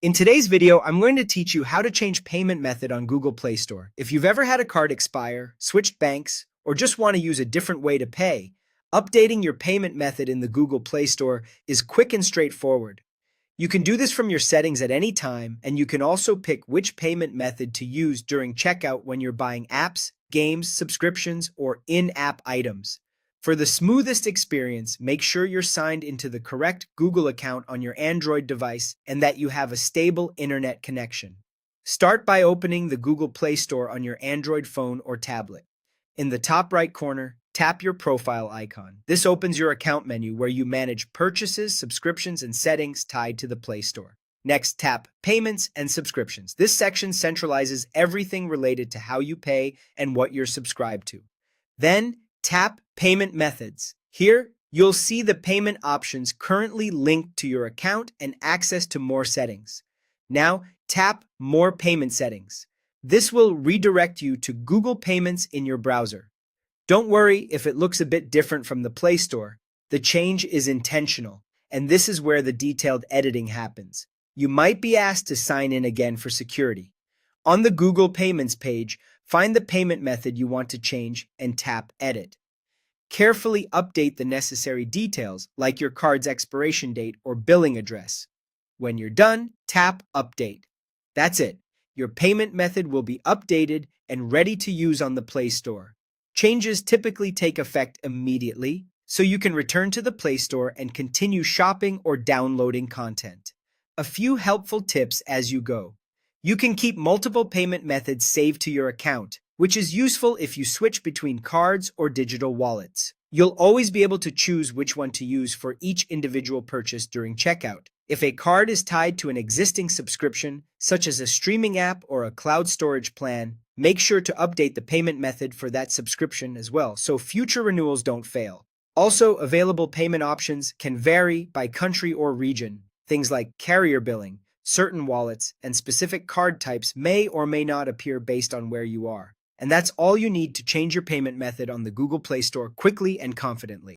In today's video, I'm going to teach you how to change payment method on Google Play Store. If you've ever had a card expire, switched banks, or just want to use a different way to pay, updating your payment method in the Google Play Store is quick and straightforward. You can do this from your settings at any time, and you can also pick which payment method to use during checkout when you're buying apps, games, subscriptions, or in-app items. For the smoothest experience, make sure you're signed into the correct Google account on your Android device and that you have a stable internet connection. Start by opening the Google Play Store on your Android phone or tablet. In the top right corner, tap your profile icon. This opens your account menu where you manage purchases, subscriptions, and settings tied to the Play Store. Next, tap Payments and Subscriptions. This section centralizes everything related to how you pay and what you're subscribed to. Then, tap Payment Methods. Here, you'll see the payment options currently linked to your account and access to more settings. Now, tap More Payment Settings. This will redirect you to Google Payments in your browser. Don't worry if it looks a bit different from the Play Store. The change is intentional, and this is where the detailed editing happens. You might be asked to sign in again for security. On the Google Payments page, find the payment method you want to change and tap Edit. Carefully update the necessary details like your card's expiration date or billing address. When you're done, tap Update. That's it. Your payment method will be updated and ready to use on the Play Store. Changes typically take effect immediately, so you can return to the Play Store and continue shopping or downloading content. A few helpful tips as you go. You can keep multiple payment methods saved to your account, which is useful if you switch between cards or digital wallets. You'll always be able to choose which one to use for each individual purchase during checkout. If a card is tied to an existing subscription, such as a streaming app or a cloud storage plan, make sure to update the payment method for that subscription as well, so future renewals don't fail. Also, available payment options can vary by country or region. Things like carrier billing, certain wallets, and specific card types may or may not appear based on where you are. And that's all you need to change your payment method on the Google Play Store quickly and confidently.